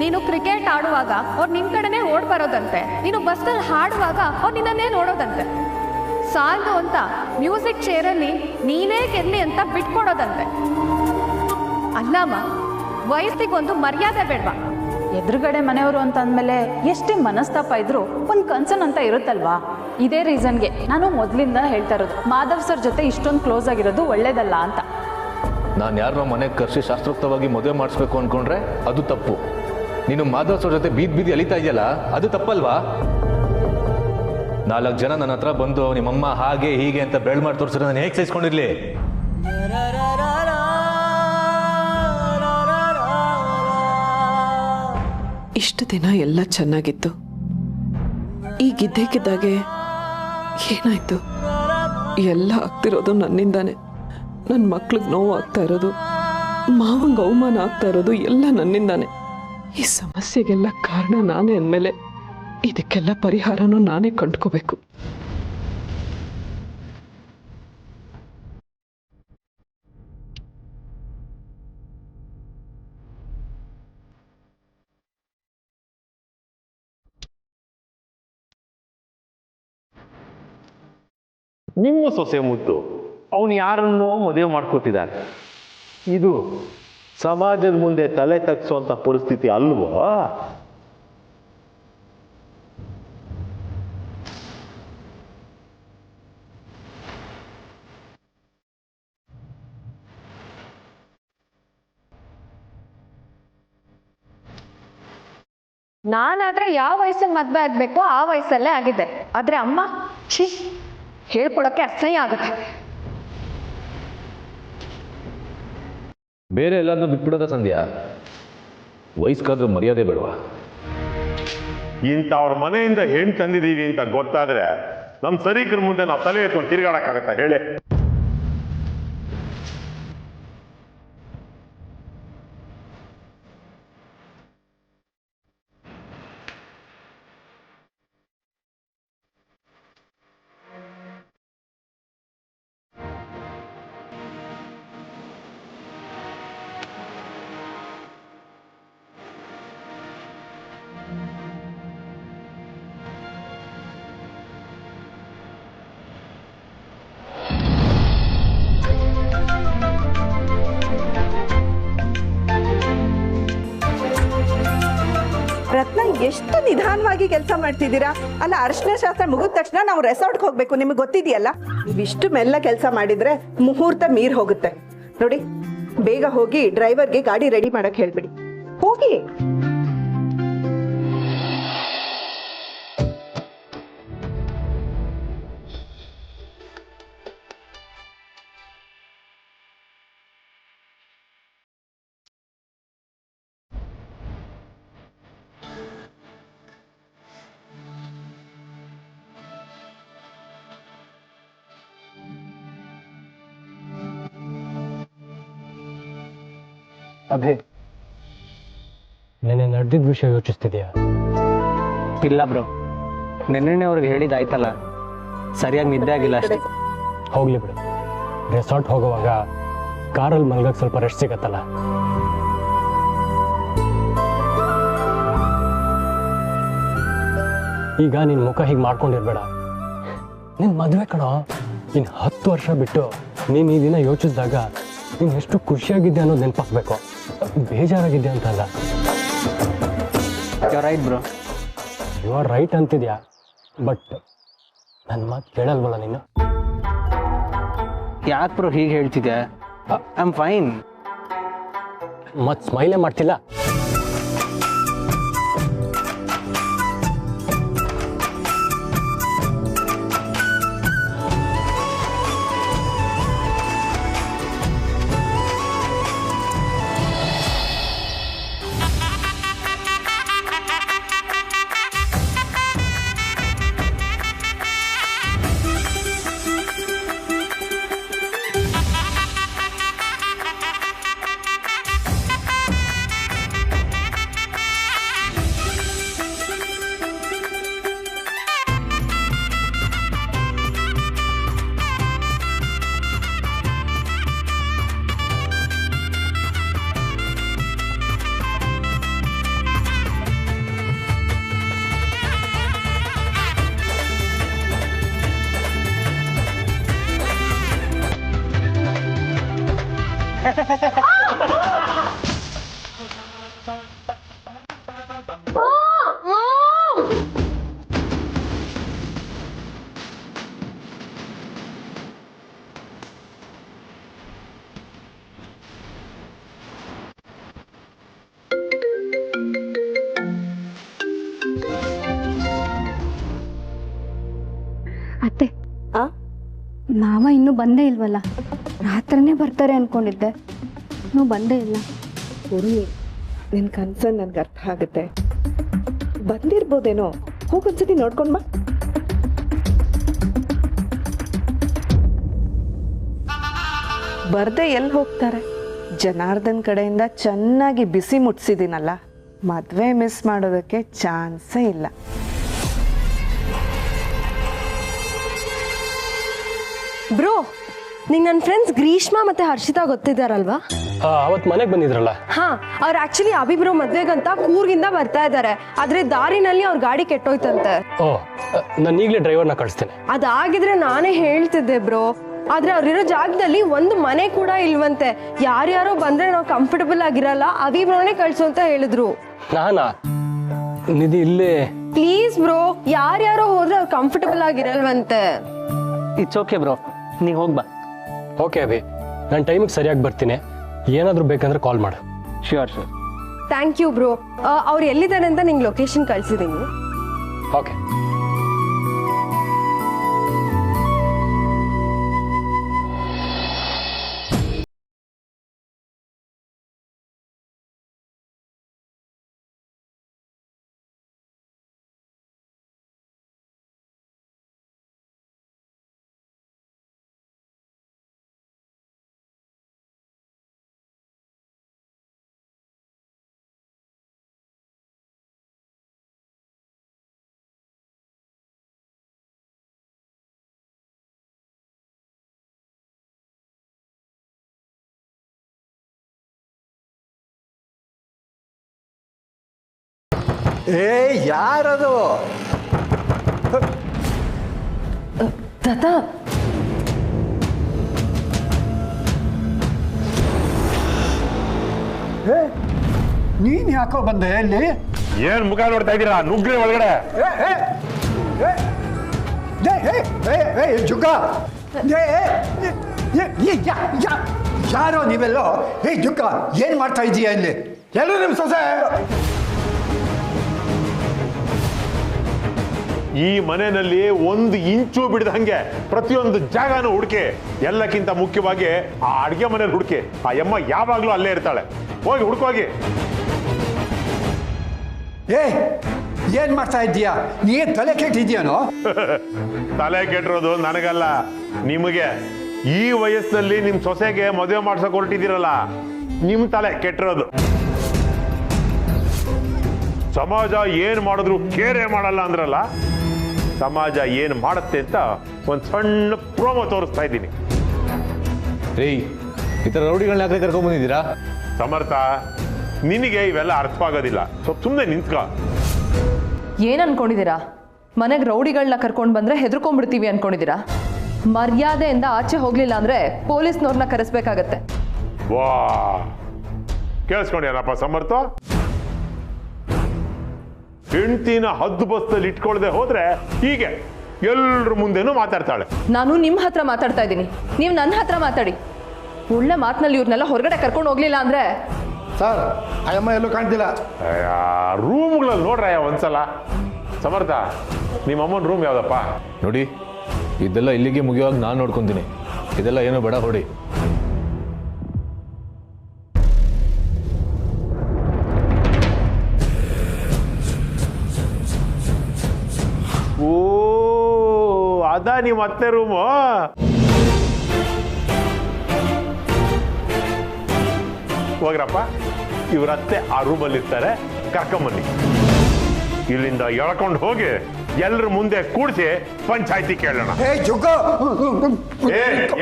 ನೀನು ಕ್ರಿಕೆಟ್ ಆಡುವಾಗ ಅವ್ರು ನಿನ್ ಕಡೆನೇ ಓಡ್ ಬರೋದಂತೆ, ನೀನು ಬಸ್ಸಲ್ಲಿ ಹಾಡುವಾಗ ಅವ್ರು ನಿನ್ನನ್ನೇ ನೋಡೋದಂತೆ, ಸಾಲದು ಅಂತ ಮ್ಯೂಸಿಕ್ ಚೇರಲ್ಲಿ ನೀನೇ ಗೆಲ್ಲಿ ಅಂತ ಬಿಟ್ಕೊಡೋದಂತೆ. ಅಲ್ಲಮ್ಮ, ವಯಸ್ಸಿಗೊಂದು ಮರ್ಯಾದೆ ಬೇಡ್ವಾ? ಎದುರುಗಡೆ ಮನೆಯವರು ಅಂತ ಅಂದಮೇಲೆ ಎಷ್ಟೇ ಮನಸ್ತಾಪ ಇದ್ರು ಒಂದು ಕನ್ಸರ್ನ್ ಅಂತ ಇರುತ್ತಲ್ವಾ? ಇದೇ ರೀಸನ್ಗೆ ನಾನು ಮೊದಲಿಂದ ಹೇಳ್ತಾ ಇರೋದು, ಮಾಧವ್ ಸರ್ ಜೊತೆ ಇಷ್ಟೊಂದು ಕ್ಲೋಸ್ ಆಗಿರೋದು ಒಳ್ಳೇದಲ್ಲ ಅಂತ. ನಾನು ಯಾರನ್ನೋ ಮನೆಗೆ ಕರೆಸಿ ಶಾಸ್ತ್ರೋಕ್ತವಾಗಿ ಮದುವೆ ಮಾಡಿಸ್ಬೇಕು ಅಂದ್ಕೊಂಡ್ರೆ ಅದು ತಪ್ಪು. ನೀನು ಮಾಧವ್ ಸರ್ ಜೊತೆ ಬೀದಿ ಅಲಿತಾ ಇದೆಯಲ್ಲ, ಅದು ತಪ್ಪಲ್ವಾ? 4 ಜನ ನನ್ನ ಹತ್ರ ಬಂದು ನಿಮ್ಮಮ್ಮ ಹಾಗೆ ಹೀಗೆ ಅಂತ ಬೆಳ್ ಮಾಡಿ ತೋರಿಸಿದ್ರೆ ನಾನು ಹೇಗೆ ಸಹಿಸ್ಕೊಂಡಿರ್ಲಿ? ಇಷ್ಟು ದಿನ ಎಲ್ಲ ಚೆನ್ನಾಗಿತ್ತು, ಈಗಿದ್ದಕ್ಕಿದ್ದಾಗೆ ಏನಾಯ್ತು? ಎಲ್ಲ ಆಗ್ತಿರೋದು ನನ್ನಿಂದಾನೆ. ನನ್ನ ಮಕ್ಳಿಗೆ ನೋವು ಆಗ್ತಾ ಇರೋದು, ಮಾವಂಗೆ ಅವಮಾನ ಆಗ್ತಾ ಇರೋದು ಎಲ್ಲ ನನ್ನಿಂದಾನೆ. ಈ ಸಮಸ್ಯೆಗೆಲ್ಲ ಕಾರಣ ನಾನೇ ಅಂದಮೇಲೆ ಇದಕ್ಕೆಲ್ಲ ಪರಿಹಾರನೂ ನಾನೇ ಕಂಡ್ಕೋಬೇಕು. ನಿಮ್ಮ ಸೊಸೆ ಮುದ್ದು ಅವನು ಯಾರನ್ನೋ ಮದುವೆ ಮಾಡ್ಕೊತಿದ್ದಾನೆ. ಇದು ಸಮಾಜದ ಮುಂದೆ ತಲೆ ತಗ್ಸುವಂಥ ಪರಿಸ್ಥಿತಿ ಅಲ್ವಾ? ನಾನಾದ್ರೆ ಯಾವ ವಯಸ್ಸಿಗೆ ಮದ್ವೆ ಆಗ್ಬೇಕು ಆ ವಯಸ್ಸಲ್ಲೇ ಆಗಿದೆ. ಆದ್ರೆ ಅಮ್ಮ ಛೀ, ಹೇಳ್ಕೊಳಕ್ಕೆ ಅಸಹ್ಯ ಆಗುತ್ತೆ. ಬೇರೆ ಎಲ್ಲಾದ್ರೂ ಬಿಟ್ಬಿಡೋದ ಸಂಧ್ಯಾ? ವಯಸ್ಕಾದ್ರೂ ಮರ್ಯಾದೆ ಬೇಡವಾ? ಇಂಥವ್ರ ಮನೆಯಿಂದ ಹೆಣ್ಣು ತಂದಿದ್ದೀವಿ ಅಂತ ಗೊತ್ತಾದ್ರೆ ನಮ್ಮ ಸರೀಕರ ಮುಂದೆ ನಾವು ತಲೆ ಎತ್ಕೊಂಡು ತಿರುಗಾಡಕ್ಕಾಗತ್ತಾ ಹೇಳಿ? ರತ್ನ, ಎಷ್ಟು ನಿಧಾನವಾಗಿ ಕೆಲಸ ಮಾಡ್ತಿದ್ದೀರಾ? ಅಲ್ಲ, ಅರಿಶಿನ ಶಾಸ್ತ್ರ ಮುಗಿದ ತಕ್ಷಣ ನಾವು ರೆಸಾರ್ಟ್ಗೆ ಹೋಗ್ಬೇಕು, ನಿಮಗೆ ಗೊತ್ತಿದೆಯಲ್ಲ. ಇವಿಷ್ಟು ಮೆಲ್ಲ ಕೆಲಸ ಮಾಡಿದ್ರೆ ಮುಹೂರ್ತ ಮೀರ್ ಹೋಗುತ್ತೆ. ನೋಡಿ, ಬೇಗ ಹೋಗಿ ಡ್ರೈವರ್ಗೆ ಗಾಡಿ ರೆಡಿ ಮಾಡಕ್ ಹೇಳ್ಬಿಡಿ. ಹೋಗಿ. ಅಭಿ, ನೆನ್ನೆ ನಡೆದಿದ್ದ ವಿಷಯ ಯೋಚಿಸ್ತಿದ್ಯಾ? ಇಲ್ಲ ಬ್ರೋ, ನೆನ್ನೆ ಅವ್ರಿಗೆ ಹೇಳಿದಾಯ್ತಲ್ಲ, ಸರಿಯಾಗಿ ನಿದ್ದೆ ಆಗಿಲ್ಲ ಅಷ್ಟೇ. ಹೋಗ್ಲಿ ಬಿಡು, ರೆಸಾರ್ಟ್ ಹೋಗುವಾಗ ಕಾರಲ್ಲಿ ಮಲ್ಗಕ್ಕೆ ಸ್ವಲ್ಪ ರೆಸ್ಟ್ ಸಿಗತ್ತಲ್ಲ. ಈಗ ನಿನ್ನ ಮುಖ ಹೀಗೆ ಮಾಡ್ಕೊಂಡಿರ್ಬೇಡ. ನಿನ್ನ ಮದುವೆ ಕಣೋ, ಇನ್ನು 10 ವರ್ಷ ಬಿಟ್ಟು ನೀನು ಈ ದಿನ ಯೋಚಿಸಿದಾಗ ನೀನು ಎಷ್ಟು ಖುಷಿಯಾಗಿದ್ದೆ ಅನ್ನೋದು ನೆನಪಾಗಬೇಕು, ಬೇಜಾರಾಗಿದ್ದೆ ಅಂತಲ್ಲ. Right bro, you are right ಅಂತಿದ್ಯಾ, ಬಟ್ ನನ್ನ ಮಾತು ಕೇಳಲ್ವಲ್ಲ ನೀನು? ಯಾಕೆ ಬ್ರೋ ಹೀಗೆ ಹೇಳ್ತಿದ್ಯಾ? I am fine. ಮತ್ತೆ ಸ್ಮೈಲೇ ಮಾಡ್ತಿಲ್ಲ. ಅತ್ತೆ ಮಾವ ಇನ್ನೂ ಬಂದೇ ಇಲ್ವಲ್ಲ? ರಾತ್ರಿನೇ ಬರ್ತಾರೆ ಅನ್ಕೊಂಡಿದ್ದೆ, ಇನ್ನೂ ಬಂದೇ ಇಲ್ಲ. ಹುಡುಗಿ, ನಿನ್ನ ಕನ್ಸನ್ ನನ್ಗೆ ಅರ್ಥ ಆಗುತ್ತೆ. ಬಂದಿರ್ಬೋದೇನೋ, ಹೋಗೊಂದ್ಸತಿ ನೋಡ್ಕೊಂಡ್ ಬಾ. ಬರ್ದೆ ಎಲ್ಲಿ ಹೋಗ್ತಾರೆ? ಜನಾರ್ದನ್ ಕಡೆಯಿಂದ ಚೆನ್ನಾಗಿ ಬಿಸಿ ಮುಟ್ಸಿದ್ದೀನಲ್ಲ, ಮದುವೆ ಮಿಸ್ ಮಾಡೋದಕ್ಕೆ ಚಾನ್ಸೇ ಇಲ್ಲ. ಬ್ರೋ, ನಿಂಗೆ ನನ್ನ ಫ್ರೆಂಡ್ಸ್ ಗ್ರೀಷ್ಮಾ ಮತ್ತೆ ಹರ್ಷಿತಾ ಗೊತ್ತಿದ್ದಾರಲ್ವಾ? ಅವತ್ತು ಮನೆಗೆ ಬಂದಿದ್ರಲ್ಲ? ಹಾ, ಅವ್ರು ಆಕ್ಚುಲಿ ಅಭಿಬ್ರೋ ಮದ್ವೆಗಂತ ಕೂರ್ಗಿಂದ ಬರ್ತಾ ಇದ್ದಾರೆ. ಆದ್ರೆ ದಾರಿನಲ್ಲಿ ಅವ್ರ ಗಾಡಿ ಕೆಟ್ಟೋಯ್ತಂತೆ. ಓ, ನಾನು ಈಗಲೇ ಡ್ರೈವರ್ನ ಕಳಿಸ್ತೇನೆ. ಅದಾಗಿದ್ರೆ ನಾನೇ ಹೇಳ್ತಿದ್ದೆ ಬ್ರೋ. ಆದ್ರೆ ಅವ್ರಿರೋ ಜಾಗದಲ್ಲಿ ಒಂದು ಮನೆ ಕೂಡ ಇಲ್ವಂತೆ. ಯಾರ್ಯಾರೋ ಬಂದ್ರೆ ನಾವು ಕಂಫರ್ಟಬಲ್ ಆಗಿರಲ್ಲ, ಅಭಿಬ್ರೋನೇ ಕಳ್ಸು ಅಂತ ಹೇಳಿದ್ರು. ನಾನಾ ನಿಧಿ ಇಲ್ಲೇ? ಪ್ಲೀಸ್ ಬ್ರೋ, ಯಾರ್ಯಾರೋ ಹೋದ್ರೆ ಅವ್ರು ಕಂಫರ್ಟಬಲ್ ಆಗಿರಲ್ವಂತೆ. ಇಟ್ಸ್ ಓಕೆ ಬ್ರೋ, ನೀ ಹೋಗ್ಬಾ. ಓಕೆ ಅಭಿ, ನಾನು ಟೈಮಿಗೆ ಸರಿಯಾಗಿ ಬರ್ತೀನಿ. ಏನಾದರೂ ಬೇಕಂದ್ರೆ ಕಾಲ್ ಮಾಡು. Sure sure. Thank you bro. ಅವ್ರು ಎಲ್ಲಿದ್ದಾರೆ ಅಂತ ನಿಂಗೆ ಲೊಕೇಶನ್ ಕಳ್ಸಿದ್ದೀನಿ. ಓಕೆ. ಯಾರದು? ತಾತ, ನೀನ್ ಯಾಕೋ ಬಂದೆ ಇಲ್ಲಿ? ಏನ್ ಮುಖ ನೋಡ್ತಾ ಇದ್ದೀರಾ? ನುಗ್ಗ್ರಿ ಒಳಗಡೆ. ಜುಗ್ಗ, ಯಾರೋ ನೀವೆಲ್ಲೋ? ಜುಗ್ಗ, ಏನ್ ಮಾಡ್ತಾ ಇದೀಯ ಇಲ್ಲಿ? ಎಲ್ಲರೂ ನಿಮ್ ಸೊಸೆ? ಈ ಮನೆಯಲ್ಲಿ ಒಂದು ಇಂಚು ಬಿಡದಂಗೆ ಪ್ರತಿಯೊಂದು ಜಾಗನೂ ಹುಡುಕಿ. ಎಲ್ಲಕ್ಕಿಂತ ಮುಖ್ಯವಾಗಿ ಆ ಅಡ್ಗೆ ಮನೇಲಿ ಹುಡುಕಿ. ಆ ಯಮ್ಮ ಯಾವಾಗ್ಲೂ ಅಲ್ಲೇ ಇರ್ತಾಳೆ. ಹೋಗಿ ಹುಡುಕೋಗಿ. ಏನ್ ಮಾಡ್ತಾ ಇದ್ದೀಯಾ? ನೀ ತಲೆ ಕೆಟ್ಟಿದ್ಯಾನೋ? ತಲೆ ಕೆಟ್ಟಿರೋದು ನನಗಲ್ಲ, ನಿಮಗೆ. ಈ ವಯಸ್ಸಿನಲ್ಲಿ ನಿಮ್ ಸೊಸೆಗೆ ಮದುವೆ ಮಾಡ್ಸಕ್ ಹೊರಟಿದ್ದೀರಲ್ಲ, ನಿಮ್ ತಲೆ ಕೆಟ್ಟಿರೋದು. ಸಮಾಜ ಏನ್ ಮಾಡಿದ್ರು ಕೇರೆ ಮಾಡಲ್ಲ ಅಂದ್ರಲ್ಲ, ಸಮಾಜ ಏನ್ ಮಾಡುತ್ತೆ ಅಂತ ಒಂದ್ ಸಣ್ಣ ಪ್ರೋಮೋ ತೋರಿಸ್ತಾ ಇದ್ದೀನಿ. ಏಯ್, ಈ ಥರ ರೌಡಿಗಳನ್ನ ಯಾಕೆ ಕರ್ಕೊಂಡ್ ಬಂದಿದ್ದೀರಾ? ಸಮರ್ಥ, ನಿನಗೆ ಇವೆಲ್ಲ ಅರ್ಥವಾಗೋದಿಲ್ಲ. ಸ್ವಲ್ಪ ಸುಮ್ಮನೆ ನಿಂತ್ಕ. ಏನ್ ಅನ್ಕೊಂಡಿದ್ದೀರಾ? ಮನೆಗೆ ರೌಡಿಗಳನ್ನ ಕರ್ಕೊಂಡು ಬಂದ್ರೆ ಹೆದರ್ಕೊಂಡ್ಬಿಡ್ತೀವಿ ಅನ್ಕೊಂಡಿದ್ದೀರಾ? ಮರ್ಯಾದೆಯಿಂದ ಆಚೆ ಹೋಗ್ಲಿಲ್ಲ ಅಂದ್ರೆ ಪೊಲೀಸ್ನವ್ರನ್ನ ಕರೆಸ್ಬೇಕಾಗತ್ತೆ. ವಾ, ಕೇಳಿಸ್ಕೊಂಡ್ಯಾನಪ್ಪ ಸಮರ್ಥ? ಹೆಂಡ್ತಿನ ಹದ್ದು ಬಸ್ತಲ್ಲಿ ಇಟ್ಕೊಳ್ದೆ ಹೋದ್ರೆ ಹೀಗೆ ಎಲ್ರ ಮುಂದೆನೂ ಮಾತಾಡ್ತಾಳೆ. ನಾನು ನಿಮ್ಮ ಹತ್ರ ಮಾತಾಡ್ತಾ ಇದ್ದೀನಿ, ನೀವು ನನ್ನ ಹತ್ರ ಮಾತಾಡಿ. ಒಳ್ಳೆ ಮಾತಿನಲ್ಲಿ ಇವ್ರನ್ನೆಲ್ಲ ಹೊರಗಡೆ ಕರ್ಕೊಂಡು ಹೋಗ್ಲಿಲ್ಲ ಅಂದ್ರೆ. ಸರ್, ಅಯ್ಯಮ್ಮ ಎಲ್ಲೂ ಕಾಣ್ತಿಲ್ಲ. ರೂಮ್ಗಳಲ್ಲಿ ನೋಡ್ರಯ್ಯ ಒಂದ್ಸಲ. ಸಮರ್ಥ, ನಿಮ್ಮ ಅಮ್ಮನ ರೂಮ್ ಯಾವ್ದಪ್ಪ? ನೋಡಿ, ಇದೆಲ್ಲ ಇಲ್ಲಿಗೆ ಮುಗಿಯುವಾಗ ನಾನು ನೋಡ್ಕೊಂತೀನಿ. ಇದೆಲ್ಲ ಏನೋ ಬೇಡ, ಹೊಡಿ. ಓ, ಅದಾ ನಿಮ್ಮ ಅತ್ತೆ ರೂಮು? ಹೋಗ್ರಪ್ಪ, ಇವರತ್ತೆ ಆ ರೂಮಲ್ಲಿ ಇರ್ತಾರೆ. ಕರ್ಕೊಂಬನ್ನಿ. ಇಲ್ಲಿಂದ ಎಳ್ಕೊಂಡು ಹೋಗಿ ಎಲ್ಲರ ಮುಂದೆ ಕೂಡಿಸಿ ಪಂಚಾಯ್ತಿ ಕೇಳೋಣ.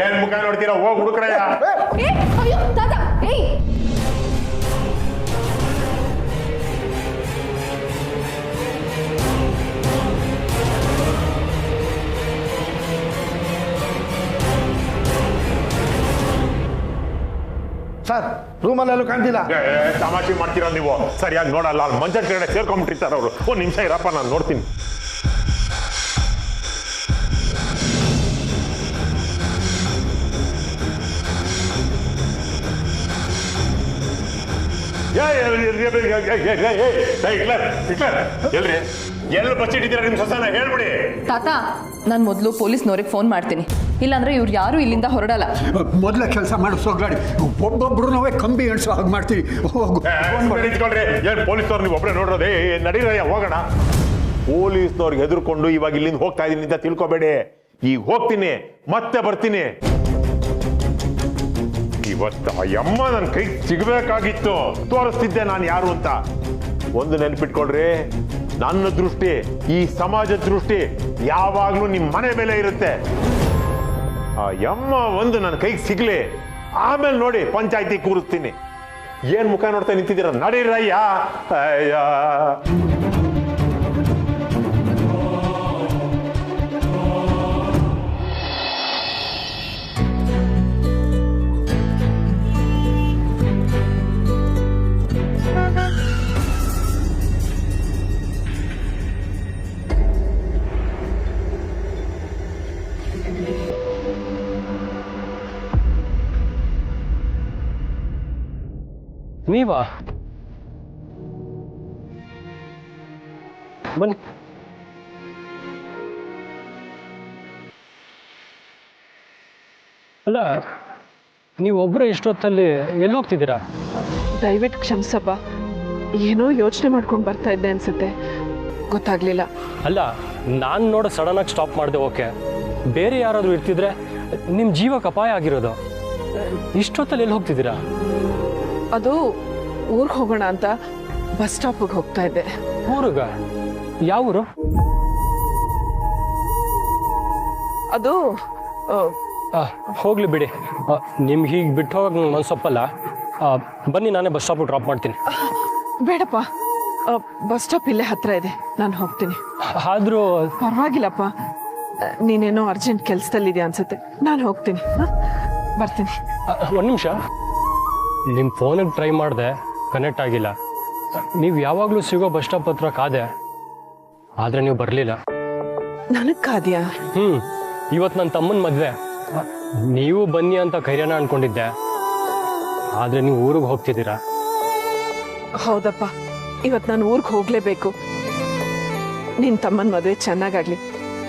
ಏನ್ ಮುಖ ನೋಡ್ತೀರಾ? ಹೋಗಿ ಹುಡುಕ್ರಯ್ಯ. ಸರ್ ರೂಮಲ್ಲೆಲ್ಲೂ ಕಾಣ್ತಿಲ್ಲ. ತಮಾಷೆ ಮಾಡ್ತೀರಾ ನೀವು? ಸರಿಯಾಗಿ ನೋಡಲ್ಲ, ಅಲ್ಲಿ ಮಂಚದ ಕಡೆ ಸೇರ್ಕೊಂಡ್ಬಿಟ್ಟಿರ್ತಾರೆ ಅವರು. ಒಂದು ನಿಮಿಷ ಇರಪ್ಪ, ನಾನು ನೋಡ್ತೀನಿ. ಎಲ್ರಿ ಎಲ್ಲಿ ಬಚ್ಚಿಟ್ಟಿದ್ದೀರಾ ನಿಮ್ಮ ಸೊಸೆನ? ಹೇಳ್ಬಿಡಿ. ತಾತ, ನಾನು ಮೊದಲು ಪೊಲೀಸ್ನವ್ರಿಗೆ ಫೋನ್ ಮಾಡ್ತೀನಿ, ಇಲ್ಲಾಂದ್ರೆ ಇವ್ರು ಯಾರು ಇಲ್ಲಿಂದ ಹೊರಡಲ್ಲ. ಮೊದಲ ಕೆಲಸ ಮಾಡಿ ಸೋಗ್ಲಾಡಿ, ಒಬ್ಬೊಬ್ರು ನಾವೇ ಕಂಬಿ ಎಣಿಸೋ ಹಾಗೆ ಮಾಡ್ತೀವಿ. ನಿಂತ್ಕೊಳ್ರಿ. ಏನು ಪೊಲೀಸ್ನವ್ರು ನೀವು ಒಬ್ಬರೇ ನೋಡ್ರೋದೇ? ನಡೀರಯ್ಯ ಹೋಗೋಣ. ಪೊಲೀಸ್ನವ್ರಿಗೆ ಹೆದರ್ಕೊಂಡು ಇವಾಗ ಇಲ್ಲಿಂದ ಹೋಗ್ತಾ ಇದೀನಿ ಅಂತ ತಿಳ್ಕೊಬೇಡಿ. ಈಗ ಹೋಗ್ತೀನಿ, ಮತ್ತೆ ಬರ್ತೀನಿ. ಇವತ್ತು ಅಯ್ಯಮ್ಮ ನನ್ನ ಕೈ ಸಿಗಬೇಕಾಗಿತ್ತು, ತೋರಿಸ್ತಿದ್ದೆ ನಾನು ಯಾರು ಅಂತ. ಒಂದು ನೆನ್ಪಿಟ್ಕೊಳ್ರಿ, ನನ್ನ ದೃಷ್ಟಿ, ಈ ಸಮಾಜದ ದೃಷ್ಟಿ ಯಾವಾಗ್ಲೂ ನಿಮ್ಮ ಮನೆ ಮೇಲೆ ಇರುತ್ತೆ. ಆ ಯಮ್ಮ ಒಂದು ನನ್ನ ಕೈಗೆ ಸಿಗ್ಲಿ, ಆಮೇಲೆ ನೋಡಿ ಪಂಚಾಯತಿ ಕೂರಿಸ್ತೀನಿ. ಏನ್ ಮುಖ ನೋಡ್ತಾ ನಿಂತಿದ್ದೀರ? ನಡೀರಯ್ಯ. ಅಯ್ಯ ನೀವಾ? ಬನ್ನಿ. ಅಲ್ಲ, ನೀವು ಒಬ್ಬರೇ ಇಷ್ಟೊತ್ತಲ್ಲಿ ಎಲ್ಲಿ ಹೋಗ್ತಿದ್ದೀರಾ? ದಯವಿಟ್ಟು ಕ್ಷಮಿಸಪ್ಪ, ಏನೋ ಯೋಚನೆ ಮಾಡ್ಕೊಂಡು ಬರ್ತಾ ಇದ್ದೆ ಅನ್ಸುತ್ತೆ, ಗೊತ್ತಾಗ್ಲಿಲ್ಲ. ಅಲ್ಲ, ನಾನು ನೋಡೋ ಸಡನ್ನಾಗಿ ಸ್ಟಾಪ್ ಮಾಡಿದೆ, ಓಕೆ. ಬೇರೆ ಯಾರಾದರೂ ಇರ್ತಿದ್ರೆ ನಿಮ್ಮ ಜೀವಕ್ಕೆ ಅಪಾಯ ಆಗಿರೋದು. ಇಷ್ಟೊತ್ತಲ್ಲಿ ಎಲ್ಲಿ ಹೋಗ್ತಿದ್ದೀರಾ? ಅದು ಊರಿಗೆ ಹೋಗೋಣ ಅಂತ ಬಸ್ ಸ್ಟಾಪಿಗೆ ಹೋಗ್ತಾ ಇದ್ದೆ. ಊರುಗ? ಯಾವ ಊರು? ಅದು ಹೋಗ್ಲಿ ಬಿಡಿ, ನಿಮ್ಗೆ ಹೀಗೆ ಬಿಟ್ಟು ಹೋಗಕ್ಕೆ ನಂಗೆ ಮನ್ಸೊಪ್ಪಲ್ಲ. ಬನ್ನಿ, ನಾನೇ ಬಸ್ ಸ್ಟಾಪಿಗೆ ಡ್ರಾಪ್ ಮಾಡ್ತೀನಿ. ಬೇಡಪ್ಪ, ಬಸ್ ಸ್ಟಾಪ್ ಇಲ್ಲೇ ಹತ್ರ ಇದೆ, ನಾನು ಹೋಗ್ತೀನಿ. ಆದರೂ ಪರವಾಗಿಲ್ಲಪ್ಪ, ನೀನೇನೋ ಅರ್ಜೆಂಟ್ ಕೆಲಸದಲ್ಲಿದೆಯಾ ಅನ್ಸುತ್ತೆ, ನಾನು ಹೋಗ್ತೀನಿ. ಬರ್ತೀನಿ. ಒಂದು ನಿಮಿಷ, ನಿಮ್ಮ ಫೋನಿಗೆ ಟ್ರೈ ಮಾಡಿದೆ, ಕನೆಕ್ಟ್ ಆಗಿಲ್ಲ. ನೀವು ಯಾವಾಗಲೂ ಸಿಗೋ ಬಸ್ ಸ್ಟಾಪ್ ಹತ್ರ ಕಾದೆ, ಆದರೆ ನೀವು ಬರಲಿಲ್ಲ. ನನಗೆ ಕಾದ್ಯಾ? ಇವತ್ತು ನನ್ನ ತಮ್ಮನ ಮದುವೆ, ನೀವು ಬನ್ನಿ ಅಂತ ಕೈರ್ಯಾನ ಅನ್ಕೊಂಡಿದ್ದೆ, ಆದರೆ ನೀವು ಊರಿಗೆ ಹೋಗ್ತಿದ್ದೀರಾ. ಹೌದಪ್ಪ, ಇವತ್ತು ನಾನು ಊರಿಗೆ ಹೋಗಲೇಬೇಕು. ನಿನ್ನ ತಮ್ಮನ ಮದುವೆ ಚೆನ್ನಾಗಾಗಲಿ,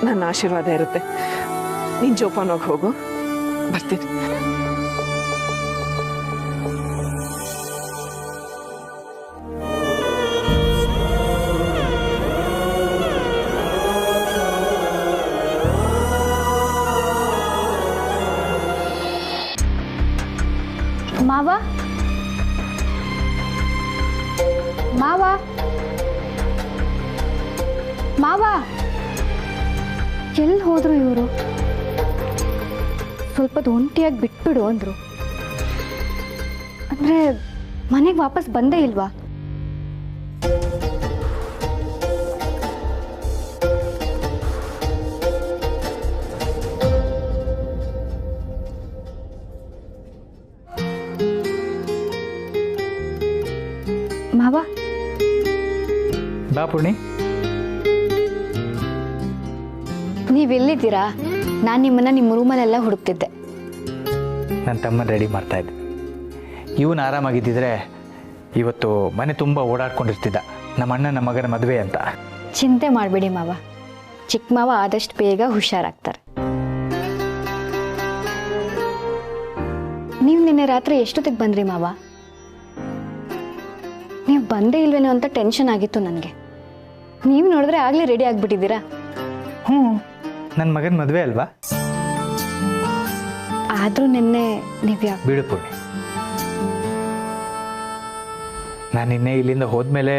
ನನ್ನ ಆಶೀರ್ವಾದ ಇರುತ್ತೆ. ನೀನು ಜೋಪಾನವಾಗಿ ಹೋಗು, ಬರ್ತೀನಿ. ಮಾವ, ಮಾವ, ಮಾವ, ಎಲ್ಲಿ ಹೋದ್ರು ಇವರು? ಸ್ವಲ್ಪ ಒಂಟಿಯಾಗಿ ಬಿಟ್ಬಿಡು ಅಂದ್ರು. ಅಂದ್ರೆ ಮನೆಗೆ ವಾಪಸ್ ಬಂದೇ ಇಲ್ವಾ? ಮಾವ, ಬಾ ಪೂರ್ಣಿ. ನೀವೆಲ್ಲಿದ್ದೀರಾ? ನಾನು ನಿಮ್ಮನ್ನ ನಿಮ್ಮ ರೂಮಲ್ಲೆಲ್ಲ ಹುಡುಕ್ತಿದ್ದೆ. ನನ್ನ ತಮ್ಮನ ರೆಡಿ ಮಾಡ್ತಾ ಇದ್ದೆ. ಇವನು ಆರಾಮಾಗಿದ್ದಿದ್ರೆ ಇವತ್ತು ಮನೆ ತುಂಬ ಓಡಾಡ್ಕೊಂಡಿರ್ತಿದ್ದ, ನಮ್ಮ ಅಣ್ಣನ ಮಗನ ಮದುವೆ ಅಂತ. ಚಿಂತೆ ಮಾಡಬೇಡಿ ಮಾವ, ಚಿಕ್ಕ ಮಾವ ಆದಷ್ಟು ಬೇಗ ಹುಷಾರಾಗ್ತಾರೆ. ನೀವು ನಿನ್ನೆ ರಾತ್ರಿ ಎಷ್ಟೊತ್ತಿಗೆ ಬಂದ್ರಿ ಮಾವ? ನೀವು ಬಂದೇ ಇಲ್ವೇನೋ ಅಂತ ಟೆನ್ಷನ್ ಆಗಿತ್ತು ನನಗೆ. ನೀವು ನೋಡಿದ್ರೆ ಆಗಲೇ ರೆಡಿ ಆಗಿಬಿಟ್ಟಿದ್ದೀರಾ. ನನ್ನ ಮಗನ ಮದುವೆ ಅಲ್ವಾ? ಆದರೂ ನಿನ್ನೆ ನೀವು ಯಾಕೆ? ಬಿಡು ಪೂರ್ಣಿ, ನಾನು ನಿನ್ನೆ ಇಲ್ಲಿಂದ ಹೋದ್ಮೇಲೆ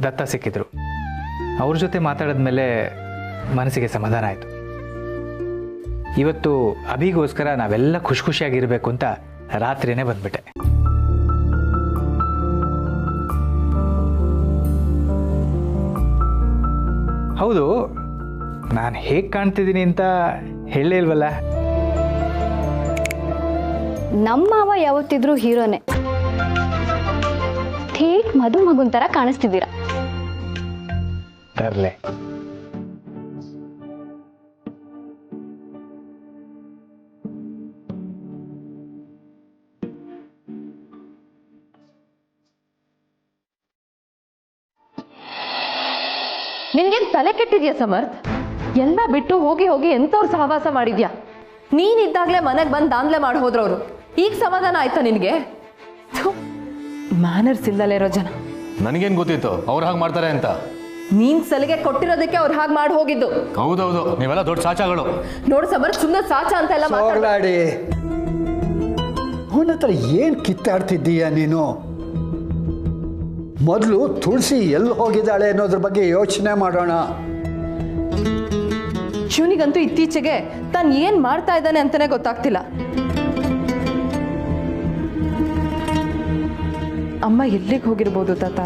ದತ್ತ ಸಿಕ್ಕಿದ್ರು. ಅವ್ರ ಜೊತೆ ಮಾತಾಡಿದ್ಮೇಲೆ ಮನಸ್ಸಿಗೆ ಸಮಾಧಾನ ಆಯಿತು. ಇವತ್ತು ಅಭಿಗೋಸ್ಕರ ನಾವೆಲ್ಲ ಖುಷಿ ಖುಷಿಯಾಗಿರಬೇಕು ಅಂತ ರಾತ್ರಿನೇ ಬಂದ್ಬಿಟ್ಟೆ. ಹೌದು, ನಾನು ಹೇಗೆ ಕಾಣ್ತಿದ್ದೀನಿ ಅಂತ ಹೇಳಲೇ ಇಲ್ವಲ್ಲ? ನಮ್ಮ ಮಾವ ಯಾವತ್ತಿದ್ರೂ ಹೀರೋನೇ. ಥೇಟ್ ಮಗುನ್ ಥರ ಕಾಣಿಸ್ತಿದ್ದೀರಾ. ತರ್ಲೆ ನಿನ್ಗೇನ್ ತಲೆ ಕೆಟ್ಟಿದ್ಯಾ ಸಮರ್ಥ್? ಎಲ್ಲ ಬಿಟ್ಟು ಹೋಗಿ ಹೋಗಿ ಎಂಥವ್ರು ಸಹವಾಸ ಮಾಡಿದ್ಯಾ? ನೀನಿದ್ದಾಗಲೇ ಮನೆಗೆ ಬಂದು ದಾಂದ್ಲೆ ಮಾಡಿ ಹೋದ್ರವ್ರು. ಈಗ ಸಮಾಧಾನ ಆಯ್ತಾ ನಿನಗೆ? ಮ್ಯಾನರ್ಸ್ ಇಲ್ಲಲೇ ಇರೋ ಜನ. ನನಗೇನು ಗೊತ್ತಿತ್ತು ಅವ್ರು ಹಾಗೆ ಮಾಡ್ತಾರೆ ಅಂತ? ನೀನ್ ಸಲಿಗೆ ಕೊಟ್ಟಿರೋದಕ್ಕೆ ಅವ್ರು ಹಾಗೆ ಮಾಡಿ ಹೋಗಿದ್ದು. ಹೌದೌದು, ನೀವೆಲ್ಲ ದೊಡ್ಡ ಸಾಚಾಗಳು. ನೋಡು ಸಮರ್ಥ್, ಸುಮ್ಮನೆ ಸಾಚ ಅಂತ ಎಲ್ಲ ಸೋಗ್ಲಾಡಿ, ಅವನ ಹತ್ರ ಏನು ಕಿತ್ತಾಡ್ತಿದ್ದೀಯ ನೀನು? ಮೊದಲು ತುಳಸಿ ಎಲ್ಲಿ ಹೋಗಿದ್ದಾಳೆ ಅನ್ನೋದ್ರ ಬಗ್ಗೆ ಯೋಚನೆ ಮಾಡೋಣ. ಶಿವನಿಗಂತೂ ಇತ್ತೀಚೆಗೆ ತಾನು ಏನ್ ಮಾಡ್ತಾ ಇದ್ದಾನೆ ಅಂತಾನೆ ಗೊತ್ತಾಗ್ತಿಲ್ಲ. ಅಮ್ಮ ಎಲ್ಲಿಗೆ ಹೋಗಿರ್ಬೋದು ತಾತ?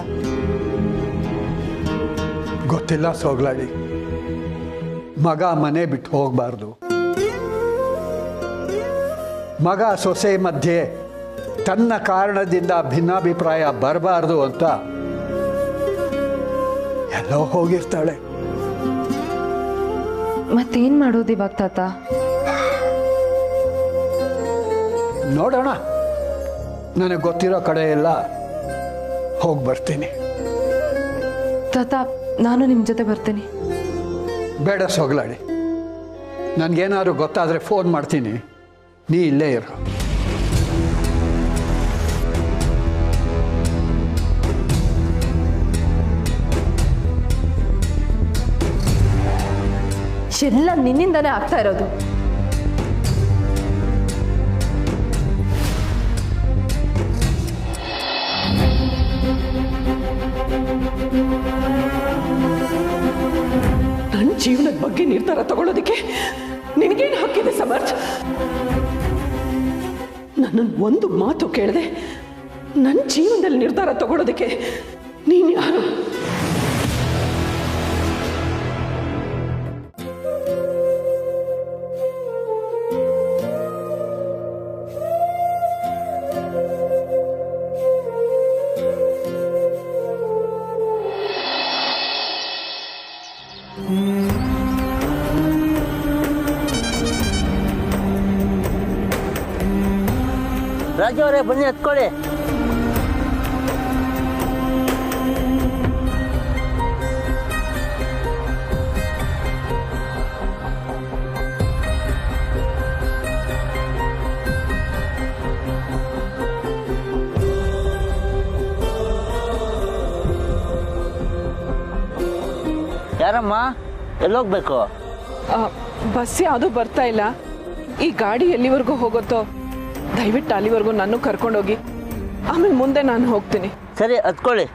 ಗೊತ್ತಿಲ್ಲ ಸೋಗ್ಲಾಡಿ. ಮಗ ಮನೆ ಬಿಟ್ಟು ಹೋಗಬಾರ್ದು. ಮಗ ಸೊಸೆ ಮಧ್ಯೆ ತನ್ನ ಕಾರಣದಿಂದ ಭಿನ್ನಾಭಿಪ್ರಾಯ ಬರಬಾರ್ದು ಅಂತ ಎಲ್ಲೋ ಹೋಗಿರ್ತಾಳೆ. ಮತ್ತೇನ್ ಮಾಡೋದು ಇವಾಗ ತಾತ? ನೋಡೋಣ, ನನಗೆ ಗೊತ್ತಿರೋ ಕಡೆ ಎಲ್ಲ ಹೋಗಿ ಬರ್ತೀನಿ. ತಾತ, ನಾನು ನಿಮ್ಮ ಜೊತೆ ಬರ್ತೀನಿ. ಬೇಡ ಸೋಗ್ಲಾಡಿ, ನನಗೇನಾದ್ರು ಗೊತ್ತಾದರೆ ಫೋನ್ ಮಾಡ್ತೀನಿ, ನೀ ಇಲ್ಲೇ ಇರು. ಎಲ್ಲ ನಿನ್ನಿಂದಾನೇ ಆಗ್ತಾ ಇರೋದು. ನನ್ನ ಜೀವನದ ಬಗ್ಗೆ ನಿರ್ಧಾರ ತಗೊಳ್ಳೋದಕ್ಕೆ ನಿನಗೇನು ಹಕ್ಕಿದೆ ಸಮರ್ಥ್? ನನ್ನನ್ನು ಒಂದು ಮಾತು ಕೇಳದೆ ನನ್ನ ಜೀವನದಲ್ಲಿ ನಿರ್ಧಾರ ತಗೊಳ್ಳೋದಕ್ಕೆ ನೀನು ಯಾರು? ರಾಜು ಅವರೇ, ಬನ್ನಿ ಹತ್ಕೊಳ್ಳಿ. ಯಾರಮ್ಮ, ಎಲ್ಲೋಗ್ಬೇಕು? ಬಸ್ ಯಾವುದು ಬರ್ತಾ ಇಲ್ಲ. ಈ ಗಾಡಿ ಎಲ್ಲಿವರೆಗೂ ಹೋಗುತ್ತೋ ದಯವಿಟ್ಟು ಅಲ್ಲಿವರೆಗೂ ನಾನು ಕರ್ಕೊಂಡೋಗಿ, ಆಮೇಲೆ ಮುಂದೆ ನಾನು ಹೋಗ್ತೀನಿ. ಸರಿ, ಹತ್ಕೊಳ್ಳಿ.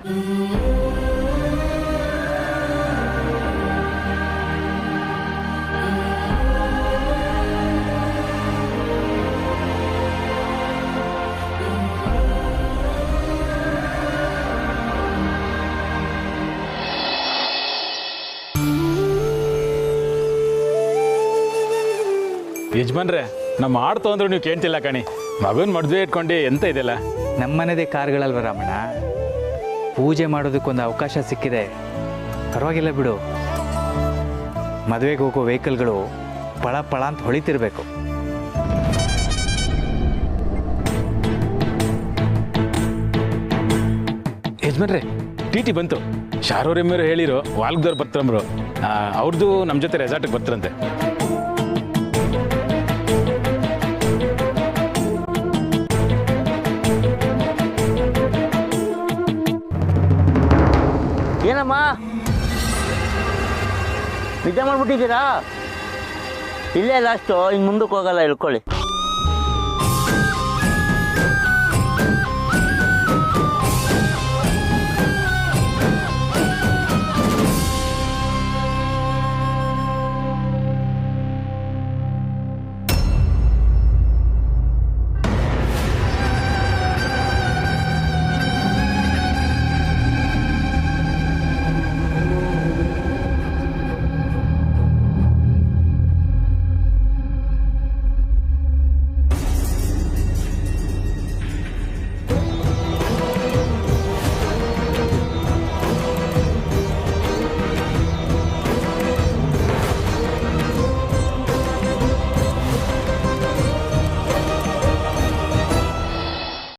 ಯಜಮಾನ್ರೆ, ನಮ್ಮ ಆಡ್ತು ಅಂದ್ರೂ ನೀವು ಕೇಳ್ತಿಲ್ಲ ಕಣಿ. ಮಗನ ಮದುವೆ ಇಟ್ಕೊಂಡು ಎಂತ ಇದೆಲ್ಲ? ನಮ್ಮನೆದೇ ಕಾರ್ಗಳಲ್ವ ರಾಮಣ್ಣ, ಪೂಜೆ ಮಾಡೋದಕ್ಕೊಂದು ಅವಕಾಶ ಸಿಕ್ಕಿದೆ, ಪರವಾಗಿಲ್ಲ ಬಿಡು. ಮದುವೆಗೆ ಹೋಗೋ ವೆಹಿಕಲ್ಗಳು ಪಳ ಪಳ ಅಂತ ಹೊಳಿತಿರ್ಬೇಕು. ಯಜಮಾನ್ರೆ, ಟಿ ಬಂತು. ಶಾರೂರೆಮ್ಮೆರು ಹೇಳಿರೋ ವಾಲ್ಗದವ್ರು ಬರ್ತಾರಂಬ್ರು. ಅವ್ರದ್ದು ನಮ್ಮ ಜೊತೆ ರೆಸಾರ್ಟಿಗೆ ಬರ್ತಾರಂತೆ. ಏನಮ್ಮ, ನಿಜ ಮಾಡ್ಬಿಟ್ಟಿದ್ದೀರಾ? ಇಲ್ಲೇ ಲಾಸ್ಟು, ಇನ್ನು ಮುಂದಕ್ಕೆ ಹೋಗಲ್ಲ, ಇಳ್ಕೊಳ್ಳಿ.